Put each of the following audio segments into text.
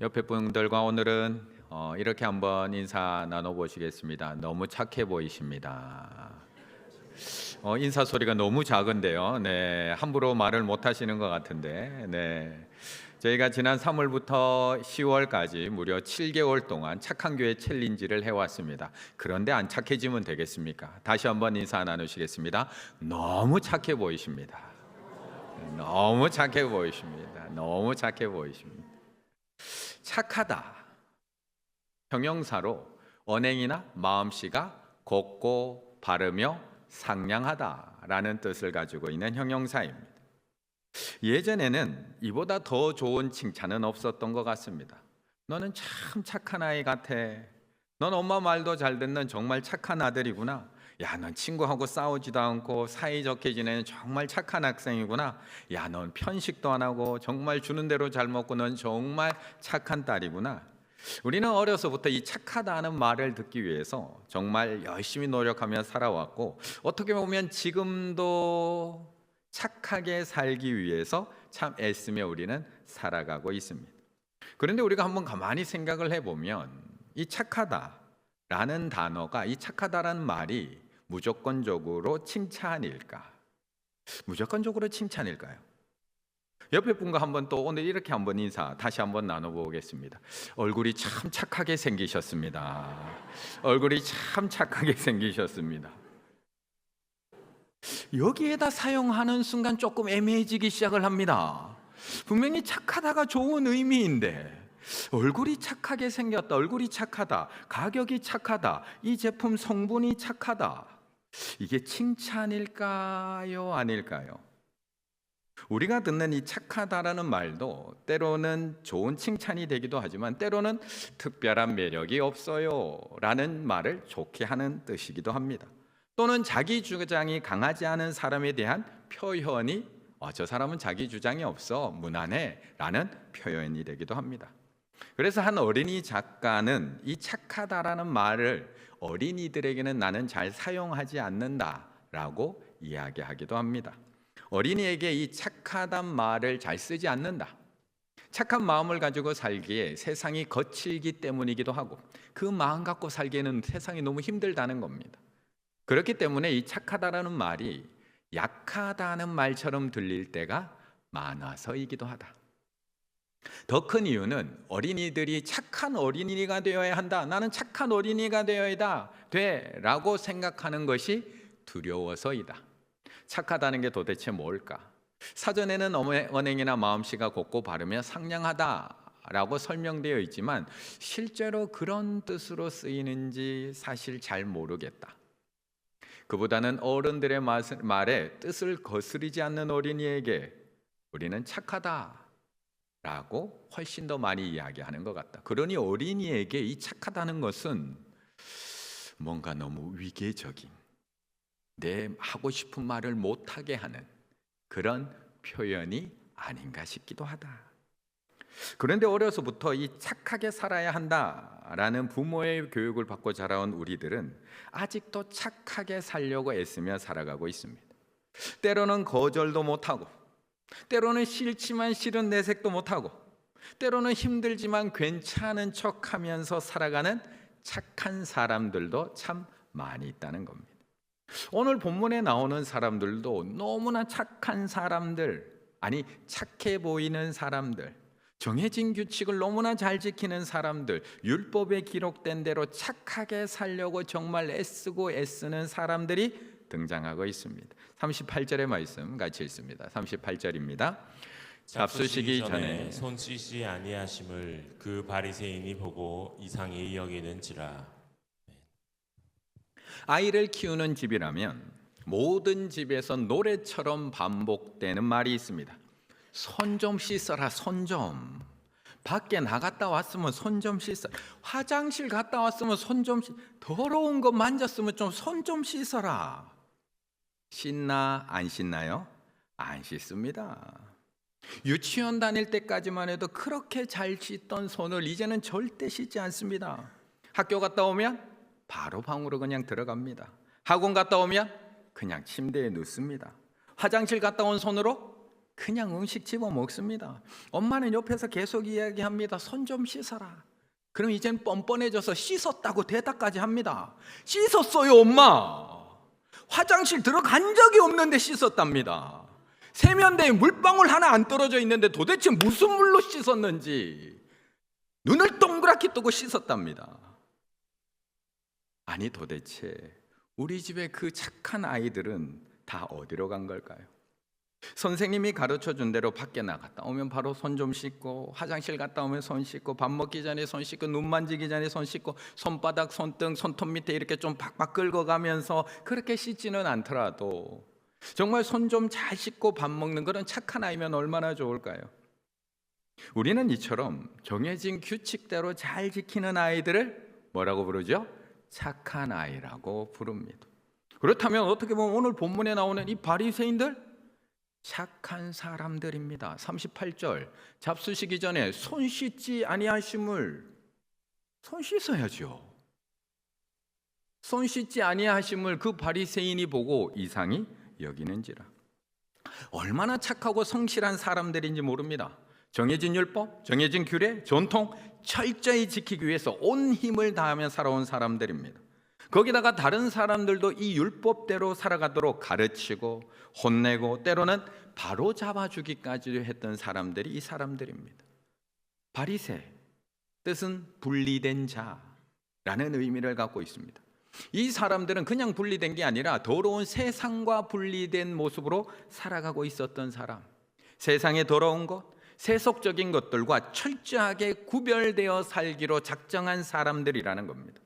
옆에 분들과 오늘은 이렇게 한번 인사 나눠보시겠습니다. 너무 착해 보이십니다. 인사 소리가 너무 작은데요. 네, 함부로 말을 못 하시는 것 같은데, 네. 저희가 지난 3월부터 10월까지 무려 7개월 동안 착한 교회 챌린지를 해왔습니다. 그런데 안 착해지면 되겠습니까? 다시 한번 인사 나누시겠습니다. 너무 착해 보이십니다. 너무 착해 보이십니다. 너무 착해 보이십니다. 착하다, 형용사로 언행이나 마음씨가 곱고 바르며 상냥하다라는 뜻을 가지고 있는 형용사입니다. 예전에는 이보다 더 좋은 칭찬은 없었던 것 같습니다. 너는 참 착한 아이 같아. 넌 엄마 말도 잘 듣는 정말 착한 아들이구나. 야, 넌 친구하고 싸우지도 않고 사이좋게 지내는 정말 착한 학생이구나. 야, 넌 편식도 안 하고 정말 주는 대로 잘 먹고 넌 정말 착한 딸이구나. 우리는 어려서부터 이 착하다는 말을 듣기 위해서 정말 열심히 노력하며 살아왔고, 어떻게 보면 지금도 착하게 살기 위해서 참 애쓰며 우리는 살아가고 있습니다. 그런데 우리가 한번 가만히 생각을 해보면 이 착하다라는 단어가, 이 착하다라는 말이 무조건적으로 칭찬일까? 무조건적으로 칭찬일까요? 옆에 분과 한번 또 오늘 이렇게 한번 인사 다시 한번 나눠보겠습니다. 얼굴이 참 착하게 생기셨습니다. 얼굴이 참 착하게 생기셨습니다. 여기에다 사용하는 순간 조금 애매해지기 시작을 합니다. 분명히 착하다가 좋은 의미인데 얼굴이 착하게 생겼다, 얼굴이 착하다, 가격이 착하다, 이 제품 성분이 착하다, 이게 칭찬일까요? 아닐까요? 우리가 듣는 이 착하다라는 말도 때로는 좋은 칭찬이 되기도 하지만 때로는 특별한 매력이 없어요 라는 말을 좋게 하는 뜻이기도 합니다. 또는 자기 주장이 강하지 않은 사람에 대한 표현이 저 사람은 자기 주장이 없어, 무난해 라는 표현이 되기도 합니다. 그래서 한 어린이 작가는 이 착하다라는 말을 어린이들에게는 나는 잘 사용하지 않는다라고 이야기하기도 합니다. 어린이에게 이 착하단 말을 잘 쓰지 않는다. 착한 마음을 가지고 살기에 세상이 거칠기 때문이기도 하고 그 마음 갖고 살기에는 세상이 너무 힘들다는 겁니다. 그렇기 때문에 이 착하다라는 말이 약하다는 말처럼 들릴 때가 많아서이기도 하다. 더 큰 이유는 어린이들이 착한 어린이가 되어야 한다, 나는 착한 어린이가 되어야 돼라고 생각하는 것이 두려워서이다. 착하다는 게 도대체 뭘까? 사전에는 언행이나 마음씨가 곱고 바르며 상냥하다라고 설명되어 있지만 실제로 그런 뜻으로 쓰이는지 사실 잘 모르겠다. 그보다는 어른들의 말에 뜻을 거스르지 않는 어린이에게 우리는 착하다라고 훨씬 더 많이 이야기하는 것 같다. 그러니 어린이에게 이 착하다는 것은 뭔가 너무 위계적인, 내 하고 싶은 말을 못하게 하는 그런 표현이 아닌가 싶기도 하다. 그런데 어려서부터 이 착하게 살아야 한다라는 부모의 교육을 받고 자라온 우리들은 아직도 착하게 살려고 애쓰며 살아가고 있습니다. 때로는 거절도 못하고, 때로는 싫지만 싫은 내색도 못하고, 때로는 힘들지만 괜찮은 척하면서 살아가는 착한 사람들도 참 많이 있다는 겁니다. 오늘 본문에 나오는 사람들도 너무나 착한 사람들, 아니 착해 보이는 사람들, 정해진 규칙을 너무나 잘 지키는 사람들, 율법에 기록된 대로 착하게 살려고 정말 애쓰고 애쓰는 사람들이 등장하고 있습니다. 38절의 말씀 같이 읽습니다. 38절입니다. 잡수시기 전에 손 씻지 아니하심을 그 바리새인이 보고 이상히 여기는지라. 아이를 키우는 집이라면 모든 집에서 노래처럼 반복되는 말이 있습니다. 손 좀 씻어라, 손 좀. 밖에 나갔다 왔으면 손 좀 씻어. 화장실 갔다 왔으면 손 좀 더러운 거 만졌으면 좀 손 좀 씻어라. 씻나 안 씻나요? 안 씻습니다. 유치원 다닐 때까지만 해도 그렇게 잘 씻던 손을 이제는 절대 씻지 않습니다. 학교 갔다 오면 바로 방으로 그냥 들어갑니다. 학원 갔다 오면 그냥 침대에 눕습니다. 화장실 갔다 온 손으로 그냥 음식 집어 먹습니다. 엄마는 옆에서 계속 이야기합니다. 손 좀 씻어라. 그럼 이젠 뻔뻔해져서 씻었다고 대답까지 합니다. 씻었어요, 엄마. 화장실 들어간 적이 없는데 씻었답니다. 세면대에 물방울 하나 안 떨어져 있는데 도대체 무슨 물로 씻었는지 눈을 동그랗게 뜨고 씻었답니다. 아니, 도대체 우리 집의 그 착한 아이들은 다 어디로 간 걸까요? 선생님이 가르쳐 준 대로 밖에 나갔다 오면 바로 손 좀 씻고, 화장실 갔다 오면 손 씻고, 밥 먹기 전에 손 씻고, 눈 만지기 전에 손 씻고, 손바닥, 손등, 손톱 밑에 이렇게 좀 팍팍 긁어가면서 그렇게 씻지는 않더라도 정말 손 좀 잘 씻고 밥 먹는 그런 착한 아이면 얼마나 좋을까요? 우리는 이처럼 정해진 규칙대로 잘 지키는 아이들을 뭐라고 부르죠? 착한 아이라고 부릅니다. 그렇다면 어떻게 보면 오늘 본문에 나오는 이 바리새인들 착한 사람들입니다. 38절, 잡수시기 전에 손 씻지 아니하심을, 손 씻어야죠. 손 씻지 아니하심을 그 바리새인이 보고 이상히 여기는지라. 얼마나 착하고 성실한 사람들인지 모릅니다. 정해진 율법, 정해진 규례, 전통 철저히 지키기 위해서 온 힘을 다하며 살아온 사람들입니다. 거기다가 다른 사람들도 이 율법대로 살아가도록 가르치고 혼내고 때로는 바로 잡아주기까지 했던 사람들이 이 사람들입니다. 바리새, 뜻은 분리된 자라는 의미를 갖고 있습니다. 이 사람들은 그냥 분리된 게 아니라 더러운 세상과 분리된 모습으로 살아가고 있었던 사람, 세상의 더러운 것, 세속적인 것들과 철저하게 구별되어 살기로 작정한 사람들이라는 겁니다.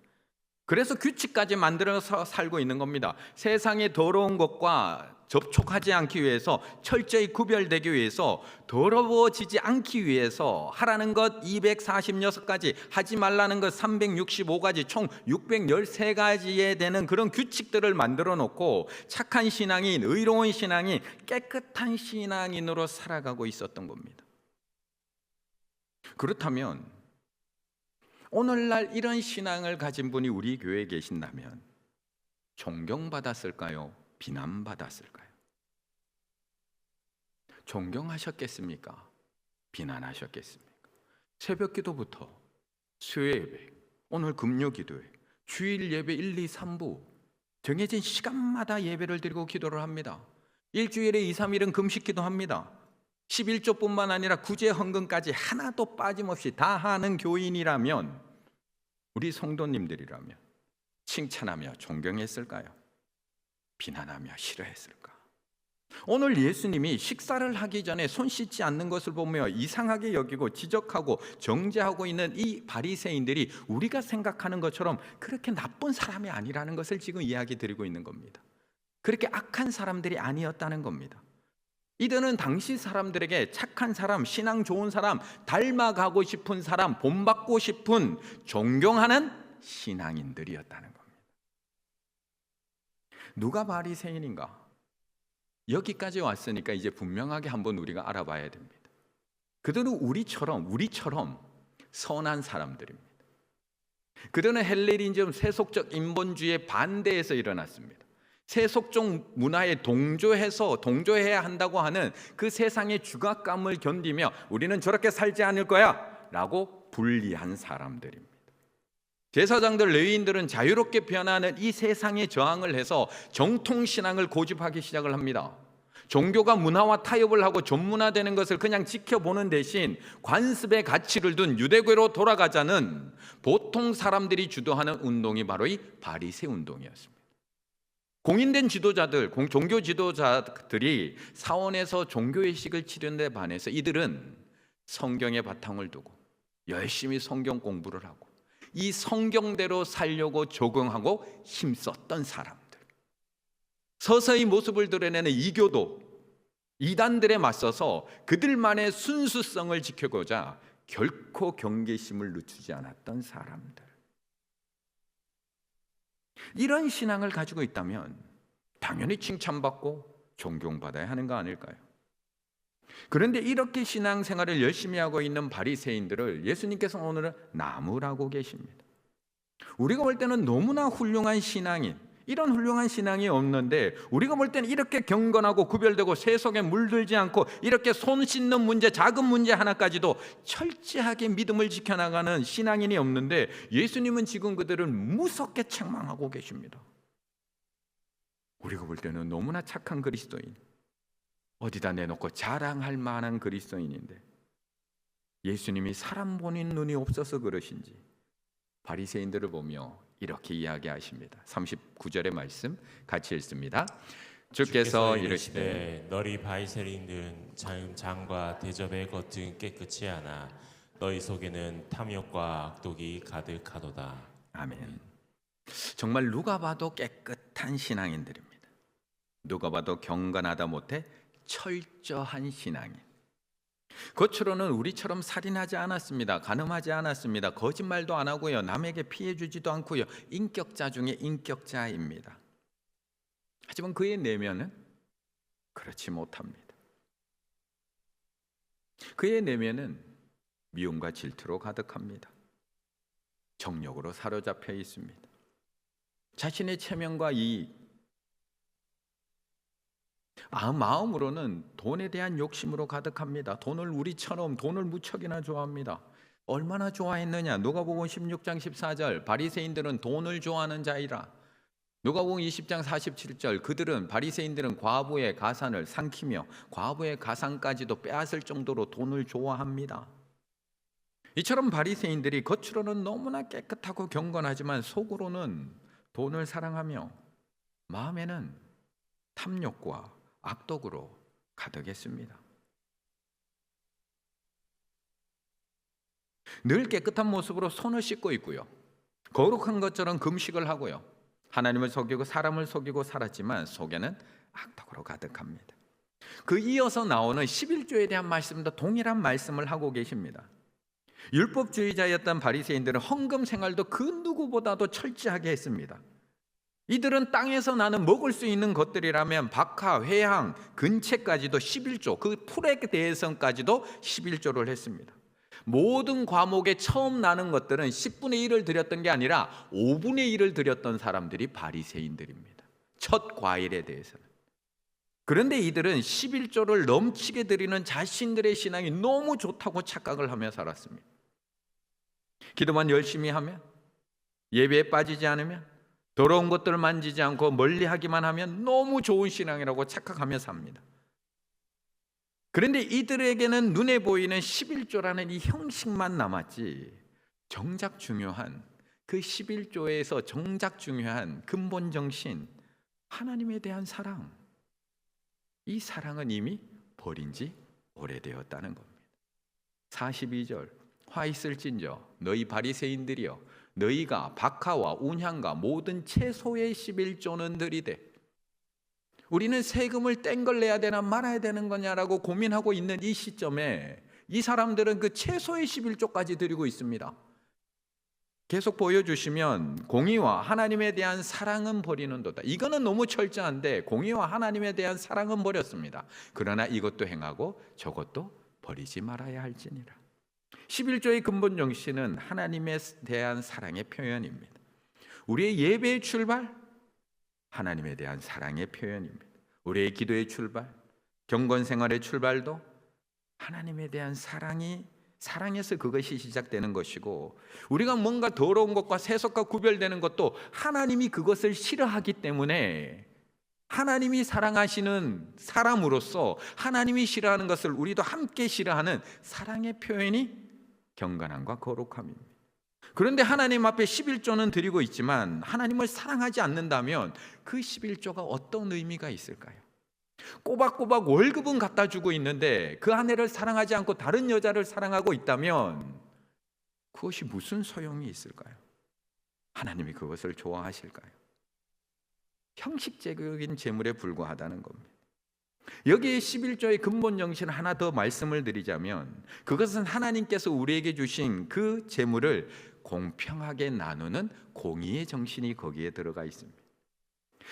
그래서 규칙까지 만들어서 살고 있는 겁니다. 세상의 더러운 것과 접촉하지 않기 위해서, 철저히 구별되기 위해서, 더러워지지 않기 위해서 하라는 것 246가지, 하지 말라는 것 365가지, 총 613가지에 되는 그런 규칙들을 만들어 놓고 착한 신앙인, 의로운 신앙인, 깨끗한 신앙인으로 살아가고 있었던 겁니다. 그렇다면 오늘날 이런 신앙을 가진 분이 우리 교회에 계신다면 존경받았을까요? 비난받았을까요? 존경하셨겠습니까? 비난하셨겠습니까? 새벽 기도부터 수요 예배, 오늘 금요 기도회, 주일 예배 1, 2, 3부 정해진 시간마다 예배를 드리고 기도를 합니다. 일주일에 2, 3일은 금식 기도합니다. 11조뿐만 아니라 구제 헌금까지 하나도 빠짐없이 다 하는 교인이라면, 우리 성도님들이라면 칭찬하며 존경했을까요? 비난하며 싫어했을까? 오늘 예수님이 식사를 하기 전에 손 씻지 않는 것을 보며 이상하게 여기고 지적하고 정죄하고 있는 이 바리새인들이 우리가 생각하는 것처럼 그렇게 나쁜 사람이 아니라는 것을 지금 이야기 드리고 있는 겁니다. 그렇게 악한 사람들이 아니었다는 겁니다. 이들은 당시 사람들에게 착한 사람, 신앙 좋은 사람, 닮아가고 싶은 사람, 본받고 싶은, 존경하는 신앙인들이었다는 겁니다. 누가 바리새인인가? 여기까지 왔으니까 이제 분명하게 한번 우리가 알아봐야 됩니다. 그들은 우리처럼 선한 사람들입니다. 그들은 헬레니즘, 세속적 인본주의에 반대해서 일어났습니다. 세속적 문화에 동조해야 한다고 하는 그 세상의 주각감을 견디며 우리는 저렇게 살지 않을 거야 라고 분리한 사람들입니다. 제사장들, 레위인들은 자유롭게 변하는 이 세상에 저항을 해서 정통신앙을 고집하기 시작을 합니다. 종교가 문화와 타협을 하고 전문화되는 것을 그냥 지켜보는 대신 관습의 가치를 둔 유대교로 돌아가자는 보통 사람들이 주도하는 운동이 바로 이 바리새 운동이었습니다. 공인된 지도자들, 종교 지도자들이 사원에서 종교의식을 치르는 데 반해서 이들은 성경에 바탕을 두고 열심히 성경 공부를 하고 이 성경대로 살려고 적응하고 힘썼던 사람들, 서서히 모습을 드러내는 이교도, 이단들에 맞서서 그들만의 순수성을 지켜보자 결코 경계심을 늦추지 않았던 사람들. 이런 신앙을 가지고 있다면 당연히 칭찬받고 존경받아야 하는 거 아닐까요? 그런데 이렇게 신앙생활을 열심히 하고 있는 바리새인들을 예수님께서 오늘은 나무라고 계십니다. 우리가 볼 때는 너무나 훌륭한 신앙인, 이런 훌륭한 신앙이 없는데 우리가 볼 때는 이렇게 경건하고 구별되고 세속에 물들지 않고 이렇게 손 씻는 문제, 작은 문제 하나까지도 철저하게 믿음을 지켜나가는 신앙인이 없는데 예수님은 지금 그들을 무섭게 책망하고 계십니다. 우리가 볼 때는 너무나 착한 그리스도인, 어디다 내놓고 자랑할 만한 그리스도인인데 예수님이 사람 보는 눈이 없어서 그러신지 바리새인들을 보며 이렇게 이야기하십니다. 39절의 말씀 같이 읽습니다. 주께서 이르시되 너희 바리새인들은 장과 대접의 겉은 깨끗이 하나 너희 속에는 탐욕과 악독이 가득하도다. 아멘. 정말 누가 봐도 깨끗한 신앙인들입니다. 누가 봐도 경건하다 못해 철저한 신앙인. 겉으로는 우리처럼 살인하지 않았습니다. 간음하지 않았습니다. 거짓말도 안 하고요. 남에게 피해 주지도 않고요. 인격자 중에 인격자입니다. 하지만 그의 내면은 그렇지 못합니다. 그의 내면은 미움과 질투로 가득합니다. 정욕으로 사로잡혀 있습니다. 자신의 체면과 마음으로는 돈에 대한 욕심으로 가득합니다. 돈을 무척이나 좋아합니다. 얼마나 좋아했느냐? 누가복음 16장 14절 바리새인들은 돈을 좋아하는 자이라. 누가복음 20장 47절 바리새인들은 과부의 가산을 삼키며 과부의 가산까지도 빼앗을 정도로 돈을 좋아합니다. 이처럼 바리새인들이 겉으로는 너무나 깨끗하고 경건하지만 속으로는 돈을 사랑하며 마음에는 탐욕과 악독으로 가득했습니다. 늘 깨끗한 모습으로 손을 씻고 있고요. 거룩한 것처럼 금식을 하고요. 하나님을 속이고 사람을 속이고 살았지만 속에는 악독으로 가득합니다. 그 이어서 나오는 11조에 대한 말씀도 동일한 말씀을 하고 계십니다. 율법주의자였던 바리새인들은 헌금 생활도 그 누구보다도 철저하게 했습니다. 이들은 땅에서 나는 먹을 수 있는 것들이라면 박하, 회향, 근채까지도 11조, 그 풀에 대해서까지도 11조를 했습니다. 모든 과목에 처음 나는 것들은 10분의 1을 드렸던 게 아니라 5분의 1을 드렸던 사람들이 바리새인들입니다. 첫 과일에 대해서는. 그런데 이들은 11조를 넘치게 드리는 자신들의 신앙이 너무 좋다고 착각을 하며 살았습니다. 기도만 열심히 하면, 예배에 빠지지 않으면, 더러운 것들을 만지지 않고 멀리하기만 하면 너무 좋은 신앙이라고 착각하며 삽니다. 그런데 이들에게는 눈에 보이는 11조라는 이 형식만 남았지 정작 중요한 그 11조에서 정작 중요한 근본 정신, 하나님에 대한 사랑, 이 사랑은 이미 버린 지 오래되었다는 겁니다. 42절 화 있을진저 너희 바리새인들이여 너희가 박하와 운향과 모든 채소의 11조는 드리되. 우리는 세금을 뗀 걸 내야 되나 말아야 되는 거냐라고 고민하고 있는 이 시점에 이 사람들은 그 채소의 11조까지 드리고 있습니다. 계속 보여주시면 공의와 하나님에 대한 사랑은 버리는도다. 이거는 너무 철저한데 공의와 하나님에 대한 사랑은 버렸습니다. 그러나 이것도 행하고 저것도 버리지 말아야 할지니라. 11조의 근본 정신은 하나님에 대한 사랑의 표현입니다. 우리의 예배의 출발, 하나님에 대한 사랑의 표현입니다. 우리의 기도의 출발, 경건 생활의 출발도 하나님에 대한 사랑에서 그것이 시작되는 것이고, 우리가 뭔가 더러운 것과 세속과 구별되는 것도 하나님이 그것을 싫어하기 때문에 하나님이 사랑하시는 사람으로서 하나님이 싫어하는 것을 우리도 함께 싫어하는 사랑의 표현이 경건함과 거룩함입니다. 그런데 하나님 앞에 11조는 드리고 있지만 하나님을 사랑하지 않는다면 그 11조가 어떤 의미가 있을까요? 꼬박꼬박 월급은 갖다 주고 있는데 그 아내를 사랑하지 않고 다른 여자를 사랑하고 있다면 그것이 무슨 소용이 있을까요? 하나님이 그것을 좋아하실까요? 형식적인 재물에 불과하다는 겁니다. 여기에 11조의 근본 정신을 하나 더 말씀을 드리자면 그것은 하나님께서 우리에게 주신 그 재물을 공평하게 나누는 공의의 정신이 거기에 들어가 있습니다.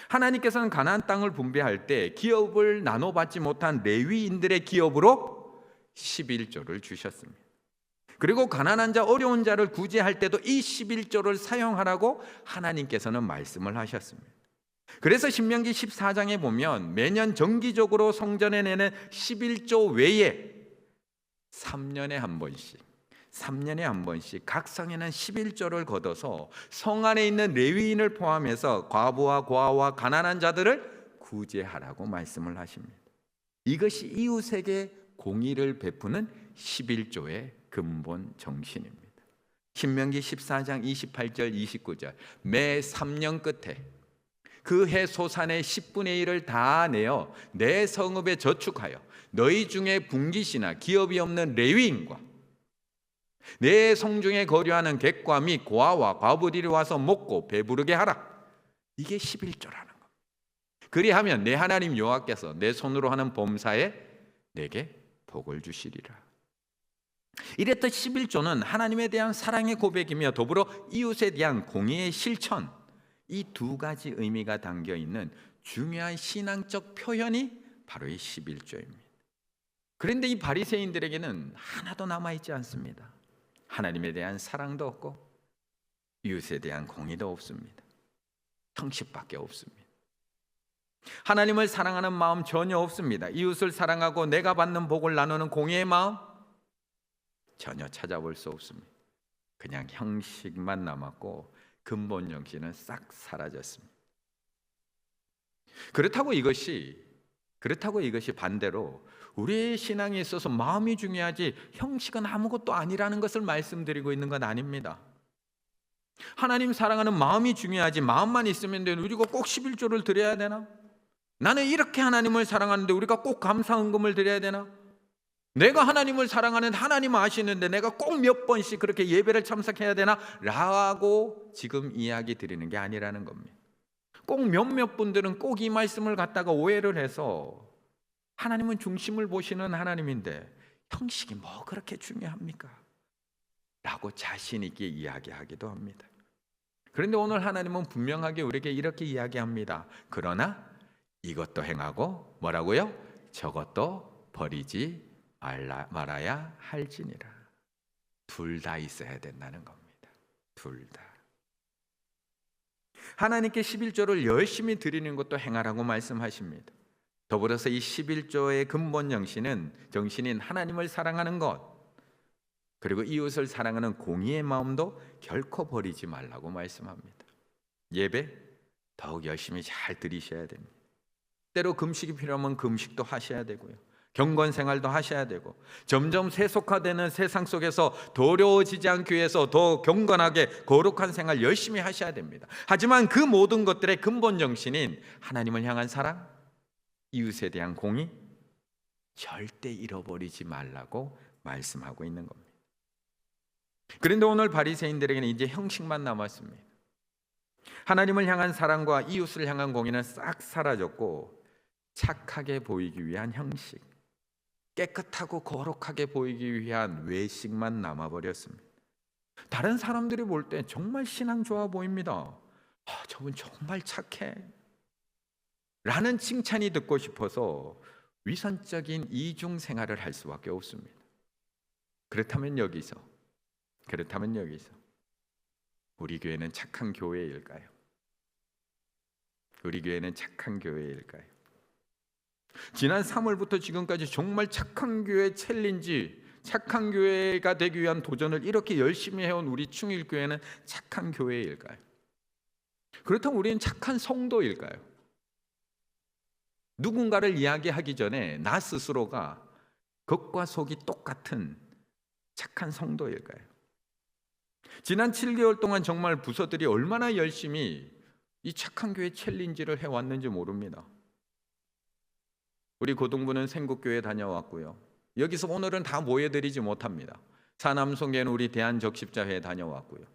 하나님께서는 가나안 땅을 분배할 때 기업을 나눠받지 못한 레위인들의 기업으로 11조를 주셨습니다. 그리고 가난한 자, 어려운 자를 구제할 때도 이 11조를 사용하라고 하나님께서는 말씀을 하셨습니다. 그래서 신명기 14장에 보면 매년 정기적으로 성전에 내는 11조 외에 3년에 한 번씩 각 성에는 11조를 걷어서 성 안에 있는 레위인을 포함해서 과부와 고아와 가난한 자들을 구제하라고 말씀을 하십니다. 이것이 이웃에게 공의를 베푸는 11조의 근본 정신입니다. 신명기 14장 28절 29절 매 3년 끝에 그 해 소산의 10분의 1을 다 내어 내 성읍에 저축하여 너희 중에 분깃이나 기업이 없는 레위인과 내 성중에 거류하는 객과 및 고아와 과부들이 와서 먹고 배부르게 하라. 이게 11조라는 겁니다. 그리하면 내 하나님 여호와께서 내 손으로 하는 범사에 내게 복을 주시리라. 이랬듯 11조는 하나님에 대한 사랑의 고백이며 더불어 이웃에 대한 공의의 실천, 이 두 가지 의미가 담겨 있는 중요한 신앙적 표현이 바로 이 11조입니다. 그런데 이 바리새인들에게는 하나도 남아있지 않습니다. 하나님에 대한 사랑도 없고 이웃에 대한 공의도 없습니다. 형식밖에 없습니다. 하나님을 사랑하는 마음 전혀 없습니다. 이웃을 사랑하고 내가 받는 복을 나누는 공의의 마음 전혀 찾아볼 수 없습니다. 그냥 형식만 남았고 근본 정신은 싹 사라졌습니다. 그렇다고 이것이 반대로 우리의 신앙에 있어서 마음이 중요하지 형식은 아무것도 아니라는 것을 말씀드리고 있는 건 아닙니다. 하나님 사랑하는 마음이 중요하지 마음만 있으면 되는 우리가 꼭 11조를 드려야 되나? 나는 이렇게 하나님을 사랑하는데 우리가 꼭 감사헌금을 드려야 되나? 내가 하나님을 사랑하는 하나님 아시는데 내가 꼭 몇 번씩 그렇게 예배를 참석해야 되나? 라고 지금 이야기 드리는 게 아니라는 겁니다. 꼭 몇몇 분들은 꼭 이 말씀을 갖다가 오해를 해서 하나님은 중심을 보시는 하나님인데 형식이 뭐 그렇게 중요합니까? 라고 자신 있게 이야기하기도 합니다. 그런데 오늘 하나님은 분명하게 우리에게 이렇게 이야기합니다. 그러나 이것도 행하고 뭐라고요? 저것도 버리지 말아야 할지니라. 둘 다 있어야 된다는 겁니다. 둘 다. 하나님께 11조를 열심히 드리는 것도 행하라고 말씀하십니다. 더불어서 이 11조의 근본 정신인 하나님을 사랑하는 것, 그리고 이웃을 사랑하는 공의의 마음도 결코 버리지 말라고 말씀합니다. 예배 더욱 열심히 잘 드리셔야 됩니다. 때로 금식이 필요하면 금식도 하셔야 되고요. 경건 생활도 하셔야 되고 점점 세속화되는 세상 속에서 더러워지지 않기 위해서 더 경건하게 거룩한 생활 열심히 하셔야 됩니다. 하지만 그 모든 것들의 근본 정신인 하나님을 향한 사랑, 이웃에 대한 공의 절대 잃어버리지 말라고 말씀하고 있는 겁니다. 그런데 오늘 바리새인들에게는 이제 형식만 남았습니다. 하나님을 향한 사랑과 이웃을 향한 공의는 싹 사라졌고 착하게 보이기 위한 형식, 깨끗하고 거룩하게 보이기 위한 외식만 남아버렸습니다. 다른 사람들이 볼 때 정말 신앙 좋아 보입니다. 저분 정말 착해 라는 칭찬이 듣고 싶어서 위선적인 이중 생활을 할 수밖에 없습니다. 그렇다면 여기서 우리 교회는 착한 교회일까요? 우리 교회는 착한 교회일까요? 지난 3월부터 지금까지 정말 착한 교회 챌린지, 착한 교회가 되기 위한 도전을 이렇게 열심히 해온 우리 충일교회는 착한 교회일까요? 그렇다면 우리는 착한 성도일까요? 누군가를 이야기하기 전에 나 스스로가 겉과 속이 똑같은 착한 성도일까요? 지난 7개월 동안 정말 부서들이 얼마나 열심히 이 착한 교회 챌린지를 해왔는지 모릅니다. 우리 고등부는 생국교회 다녀왔고요. 여기서 오늘은 다 모여드리지 못합니다. 사남성교회는 우리 대한적십자회 다녀왔고요.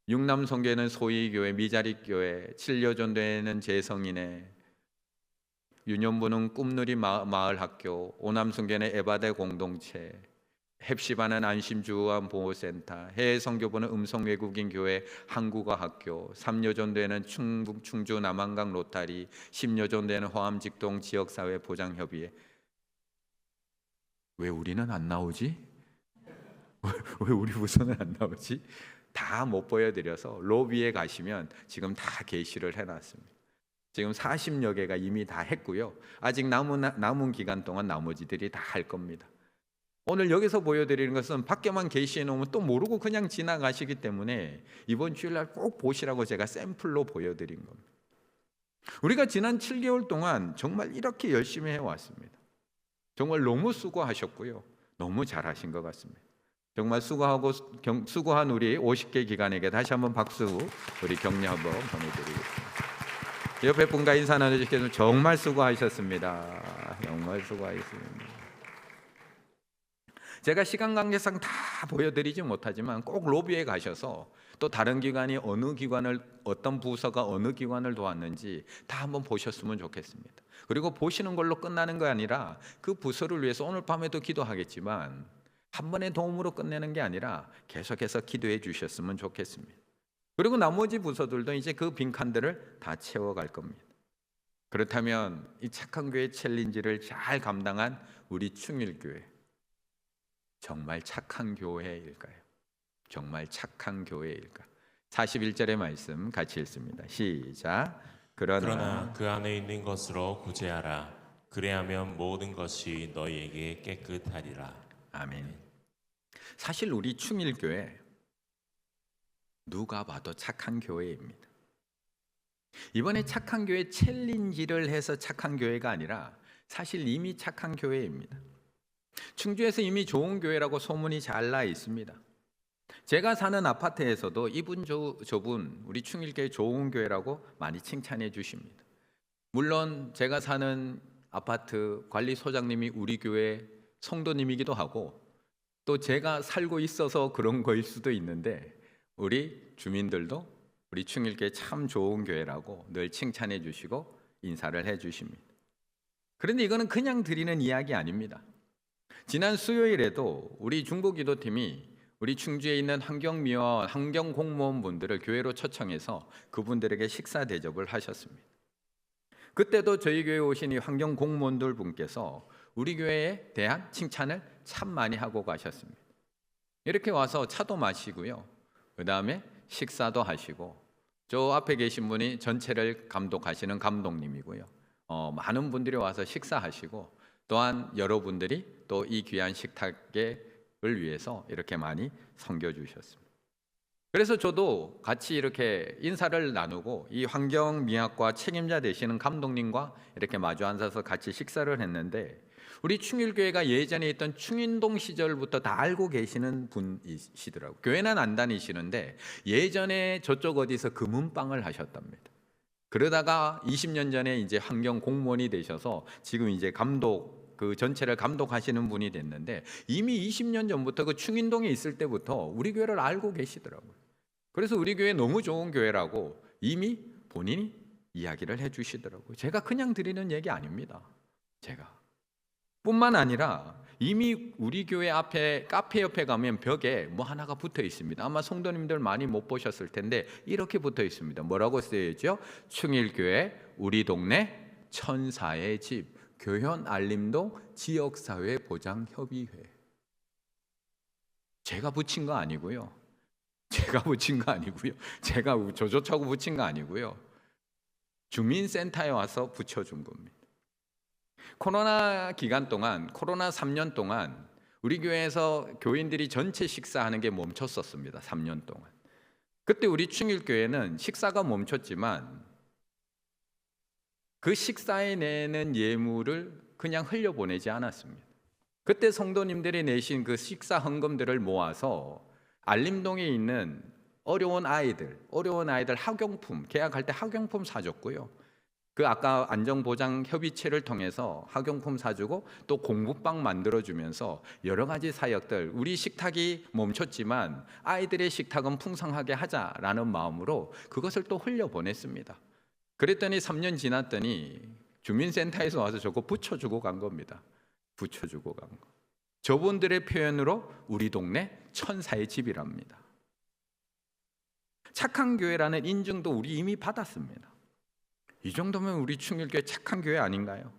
육남성교회는 소희교회, 미자립교회, 칠려전도회는 재성인회, 유년부는 꿈누리 마을학교, 오남성교회는 에바대 공동체, 헵시바는 안심주의보호센터, 해외성교부는 음성외국인교회 한국어학교, 삼여전도회는 충주 남한강 로타리, 십여전도회는 호암직동 지역사회 보장협의회. 왜 우리는 안 나오지? 왜 우리 부서는 안 나오지? 다 못 보여드려서 로비에 가시면 지금 다 게시를 해놨습니다. 지금 40여 개가 이미 다 했고요. 아직 남은 기간 동안 나머지들이 다 할 겁니다. 오늘 여기서 보여드리는 것은 밖에만 게시해 놓으면 또 모르고 그냥 지나가시기 때문에 이번 주일날 꼭 보시라고 제가 샘플로 보여드린 겁니다. 우리가 지난 7개월 동안 정말 이렇게 열심히 해왔습니다. 정말 너무 수고하셨고요. 너무 잘하신 것 같습니다. 정말 수고한 우리 50개 기관에게 다시 한번 박수, 우리 격려 한번 보내드리겠습니다. 옆에 분과 인사 나눠주시겠습니다. 정말 수고하셨습니다. 정말 수고하셨습니다. 제가 시간 관계상 다 보여드리지 못하지만 꼭 로비에 가셔서 또 다른 기관이 어떤 부서가 어느 기관을 도왔는지 다 한번 보셨으면 좋겠습니다. 그리고 보시는 걸로 끝나는 거 아니라 그 부서를 위해서 오늘 밤에도 기도하겠지만 한 번의 도움으로 끝내는 게 아니라 계속해서 기도해 주셨으면 좋겠습니다. 그리고 나머지 부서들도 이제 그 빈칸들을 다 채워갈 겁니다. 그렇다면 이 착한 교회 챌린지를 잘 감당한 우리 충일교회, 정말 착한 교회일까요? 정말 착한 교회일까? 41절의 말씀 같이 읽습니다. 시작. 그러나 그 안에 있는 것으로 구제하라. 그래야면 모든 것이 너희에게 깨끗하리라. 아멘. 사실 우리 충일교회 누가 봐도 착한 교회입니다. 이번에 착한 교회 챌린지를 해서 착한 교회가 아니라 사실 이미 착한 교회입니다. 충주에서 이미 좋은 교회라고 소문이 잘 나 있습니다. 제가 사는 아파트에서도 저분 우리 충일교회 좋은 교회라고 많이 칭찬해 주십니다. 물론 제가 사는 아파트 관리소장님이 우리 교회 성도님이기도 하고 또 제가 살고 있어서 그런 거일 수도 있는데 우리 주민들도 우리 충일교회 참 좋은 교회라고 늘 칭찬해 주시고 인사를 해 주십니다. 그런데 이거는 그냥 드리는 이야기 아닙니다. 지난 수요일에도 우리 중보기도팀이 우리 충주에 있는 환경미화원, 환경공무원분들을 교회로 초청해서 그분들에게 식사 대접을 하셨습니다. 그때도 저희 교회에 오신 이 환경공무원들 분께서 우리 교회에 대한 칭찬을 참 많이 하고 가셨습니다. 이렇게 와서 차도 마시고요. 그 다음에 식사도 하시고 저 앞에 계신 분이 전체를 감독하시는 감독님이고요. 많은 분들이 와서 식사하시고 또한 여러분들이 또 이 귀한 식탁을 위해서 이렇게 많이 섬겨주셨습니다. 그래서 저도 같이 이렇게 인사를 나누고 이 환경미학과 책임자 되시는 감독님과 이렇게 마주 앉아서 같이 식사를 했는데 우리 충일교회가 예전에 있던 충인동 시절부터 다 알고 계시는 분이시더라고요. 교회는 안 다니시는데 예전에 저쪽 어디서 금은방을 하셨답니다. 그러다가 20년 전에 이제 환경 공무원이 되셔서 지금 이제 그 전체를 감독하시는 분이 됐는데 이미 20년 전부터 그 충인동에 있을 때부터 우리 교회를 알고 계시더라고요. 그래서 우리 교회 너무 좋은 교회라고 이미 본인이 이야기를 해주시더라고요. 제가 그냥 드리는 얘기 아닙니다. 제가 뿐만 아니라 이미 우리 교회 앞에 카페 옆에 가면 벽에 뭐 하나가 붙어 있습니다. 아마 성도님들 많이 못 보셨을 텐데 이렇게 붙어 있습니다. 뭐라고 쓰여있죠? 충일교회 우리 동네 천사의 집 교현 알림동 지역사회 보장협의회. 제가 붙인 거 아니고요. 제가 조조차고 붙인 거 아니고요. 주민센터에 와서 붙여준 겁니다. 코로나 기간 동안, 코로나 3년 동안 우리 교회에서 교인들이 전체 식사하는 게 멈췄었습니다. 3년 동안. 그때 우리 충일교회는 식사가 멈췄지만 그 식사에 내는 예물을 그냥 흘려보내지 않았습니다. 그때 성도님들이 내신 그 식사 헌금들을 모아서 알림동에 있는 어려운 아이들 학용품, 계약할 때 학용품 사줬고요. 그 아까 안전보장협의체를 통해서 학용품 사주고 또 공부방 만들어주면서 여러 가지 사역들, 우리 식탁이 멈췄지만 아이들의 식탁은 풍성하게 하자라는 마음으로 그것을 또 흘려보냈습니다. 그랬더니 3년 지났더니 주민센터에서 와서 저거 붙여주고 간 겁니다. 붙여주고 간 거. 저분들의 표현으로 우리 동네 천사의 집이랍니다. 착한 교회라는 인증도 우리 이미 받았습니다. 이 정도면 우리 충일교회 착한 교회 아닌가요?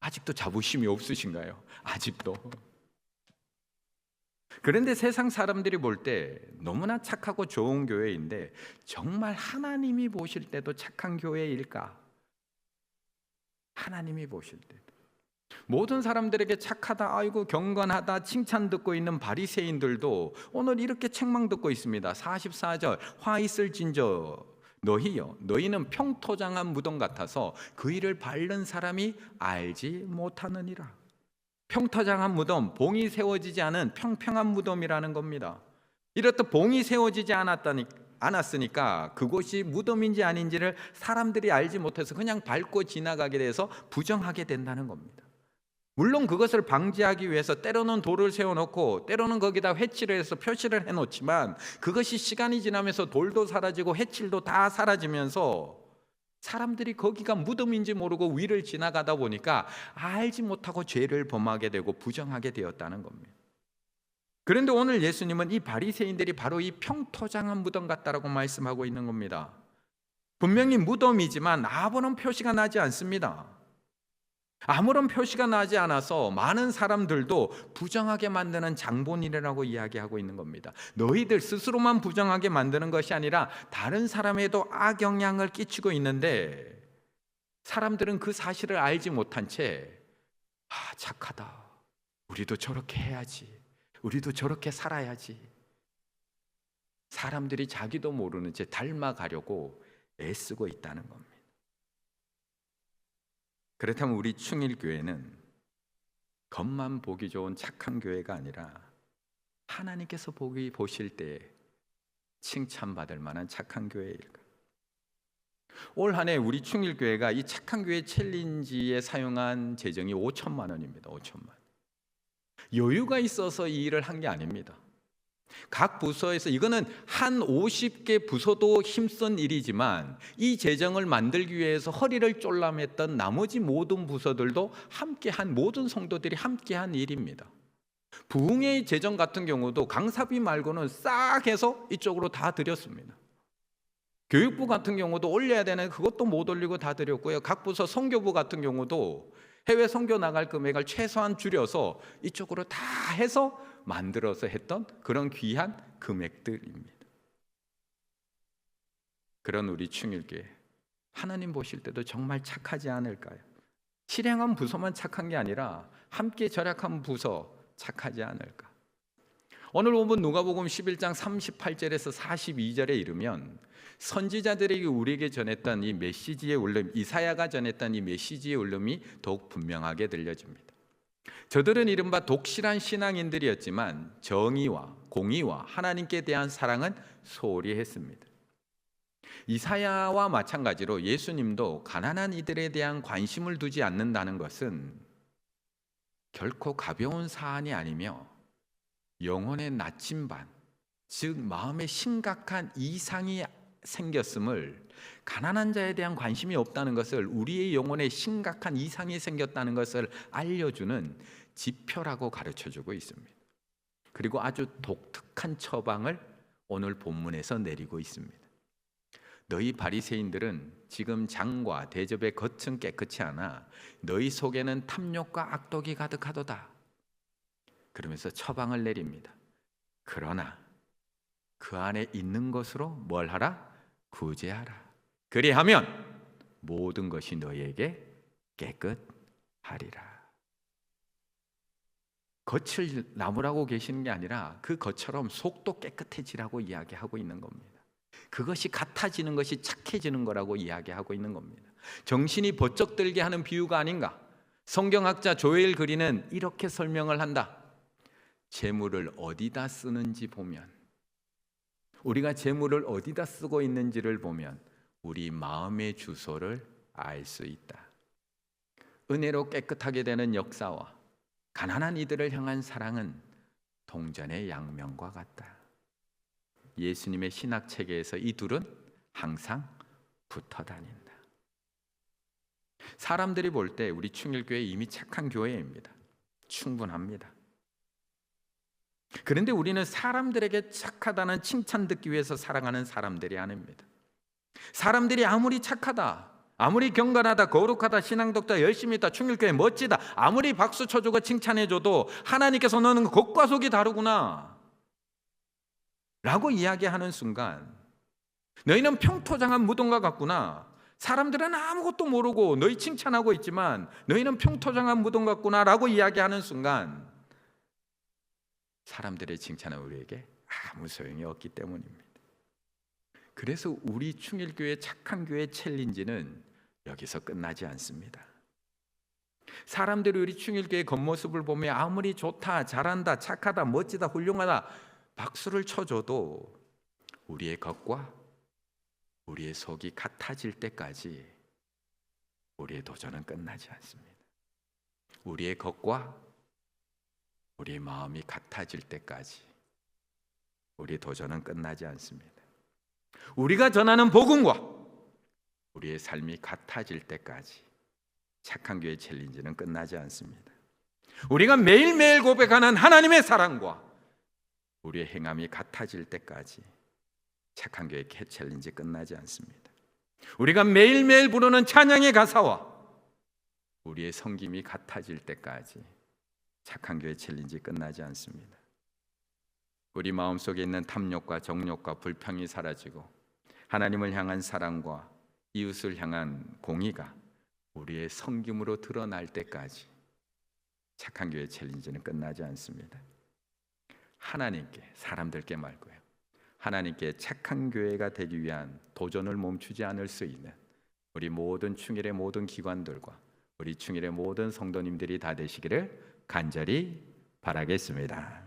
아직도 자부심이 없으신가요? 아직도. 그런데 세상 사람들이 볼 때 너무나 착하고 좋은 교회인데 정말 하나님이 보실 때도 착한 교회일까? 하나님이 보실 때 모든 사람들에게 착하다, 아이고 경건하다 칭찬 듣고 있는 바리새인들도 오늘 이렇게 책망 듣고 있습니다. 44절 화 있을진저 너희는 평토장한 무덤 같아서 그 일을 밟는 사람이 알지 못하느니라. 평토장한 무덤, 봉이 세워지지 않은 평평한 무덤이라는 겁니다. 이렇듯 봉이 세워지지 않았으니까 그곳이 무덤인지 아닌지를 사람들이 알지 못해서 그냥 밟고 지나가게 돼서 부정하게 된다는 겁니다. 물론 그것을 방지하기 위해서 때로는 돌을 세워놓고 때로는 거기다 회칠을 해서 표시를 해놓지만 그것이 시간이 지나면서 돌도 사라지고 회칠도 다 사라지면서 사람들이 거기가 무덤인지 모르고 위를 지나가다 보니까 알지 못하고 죄를 범하게 되고 부정하게 되었다는 겁니다. 그런데 오늘 예수님은 이 바리새인들이 바로 이 평토장한 무덤 같다라고 말씀하고 있는 겁니다. 분명히 무덤이지만 아무런 표시가 나지 않습니다. 아무런 표시가 나지 않아서 많은 사람들도 부정하게 만드는 장본인이라고 이야기하고 있는 겁니다. 너희들 스스로만 부정하게 만드는 것이 아니라 다른 사람에도 악영향을 끼치고 있는데 사람들은 그 사실을 알지 못한 채 착하다, 우리도 저렇게 해야지, 우리도 저렇게 살아야지, 사람들이 자기도 모르는 채 닮아가려고 애쓰고 있다는 겁니다. 그렇다면 우리 충일교회는 겉만 보기 좋은 착한 교회가 아니라 하나님께서 보실 때 칭찬받을 만한 착한 교회일까? 올 한 해 우리 충일교회가 이 착한 교회 챌린지에 사용한 재정이 5천만 원입니다. 5천만. 여유가 있어서 이 일을 한 게 아닙니다. 각 부서에서 이거는 한 50개 부서도 힘쓴 일이지만 이 재정을 만들기 위해서 허리를 쫄라맸던 나머지 모든 부서들도 함께한, 모든 성도들이 함께한 일입니다. 부흥의 재정 같은 경우도 강사비 말고는 싹 해서 이쪽으로 다 드렸습니다. 교육부 같은 경우도 올려야 되는 그것도 못 올리고 다 드렸고요. 각 부서 선교부 같은 경우도 해외 선교 나갈 금액을 최소한 줄여서 이쪽으로 다 해서 만들어서 했던 그런 귀한 금액들입니다. 그런 우리 충일교회, 하나님 보실 때도 정말 착하지 않을까요? 실행한 부서만 착한 게 아니라 함께 절약한 부서 착하지 않을까? 오늘 본문 누가복음 11장 38절에서 42절에 이르면 선지자들에게 우리에게 전했던 이 메시지의 울림, 이사야가 전했던 이 메시지의 울림이 더욱 분명하게 들려집니다. 저들은 이른바 독실한 신앙인들이었지만 정의와 공의와 하나님께 대한 사랑은 소홀히 했습니다. 이사야와 마찬가지로 예수님도 가난한 이들에 대한 관심을 두지 않는다는 것은 결코 가벼운 사안이 아니며 영혼의 나침반, 즉 마음에 심각한 이상이 생겼음을, 가난한 자에 대한 관심이 없다는 것을, 우리의 영혼에 심각한 이상이 생겼다는 것을 알려주는 지표라고 가르쳐주고 있습니다. 그리고 아주 독특한 처방을 오늘 본문에서 내리고 있습니다. 너희 바리새인들은 지금 장과 대접의 겉은 깨끗이 않아 너희 속에는 탐욕과 악독이 가득하도다. 그러면서 처방을 내립니다. 그러나 그 안에 있는 것으로 뭘 하라? 구제하라. 그리하면 모든 것이 너희에게 깨끗하리라. 겉을 나무라고 계시는 게 아니라 그 겉처럼 속도 깨끗해지라고 이야기하고 있는 겁니다. 그것이 같아지는 것이 착해지는 거라고 이야기하고 있는 겁니다. 정신이 번쩍 들게 하는 비유가 아닌가? 성경학자 조엘 그린은 이렇게 설명을 한다. 재물을 어디다 쓰는지 보면, 우리가 재물을 어디다 쓰고 있는지를 보면 우리 마음의 주소를 알 수 있다. 은혜로 깨끗하게 되는 역사와 가난한 이들을 향한 사랑은 동전의 양면과 같다. 예수님의 신학 체계에서 이 둘은 항상 붙어 다닌다. 사람들이 볼 때 우리 충일교회 이미 착한 교회입니다. 충분합니다. 그런데 우리는 사람들에게 착하다는 칭찬 듣기 위해서 살아가는 사람들이 아닙니다. 사람들이 아무리 착하다, 아무리 경건하다, 거룩하다, 신앙독자, 열심히 있다, 충일교회 멋지다, 아무리 박수 쳐주고 칭찬해줘도 하나님께서 너는 겉과 속이 다르구나 라고 이야기하는 순간 너희는 평토장한 무덤과 같구나, 사람들은 아무것도 모르고 너희 칭찬하고 있지만 너희는 평토장한 무덤 같구나라고 이야기하는 순간 사람들의 칭찬은 우리에게 아무 소용이 없기 때문입니다. 그래서 우리 충일교회 착한 교회 챌린지는 여기서 끝나지 않습니다. 사람들이 우리 충일교회 겉모습을 보며 아무리 좋다, 잘한다, 착하다, 멋지다, 훌륭하다 박수를 쳐줘도 우리의 겉과 우리의 속이 같아질 때까지 우리의 도전은 끝나지 않습니다. 우리의 겉과 우리의 마음이 같아질 때까지 우리의 도전은 끝나지 않습니다. 우리가 전하는 복음과 우리의 삶이 같아질 때까지 착한 교회 챌린지는 끝나지 않습니다. 우리가 매일매일 고백하는 하나님의 사랑과 우리의 행함이 같아질 때까지 착한 교회 챌린지 끝나지 않습니다. 우리가 매일매일 부르는 찬양의 가사와 우리의 섬김이 같아질 때까지 착한 교회 챌린지 끝나지 않습니다. 우리 마음속에 있는 탐욕과 정욕과 불평이 사라지고 하나님을 향한 사랑과 이웃을 향한 공의가 우리의 섬김으로 드러날 때까지 착한 교회 챌린지는 끝나지 않습니다. 하나님께, 사람들께 말고요, 하나님께 착한 교회가 되기 위한 도전을 멈추지 않을 수 있는 우리 모든 충일의 모든 기관들과 우리 충일의 모든 성도님들이 다 되시기를 간절히 바라겠습니다.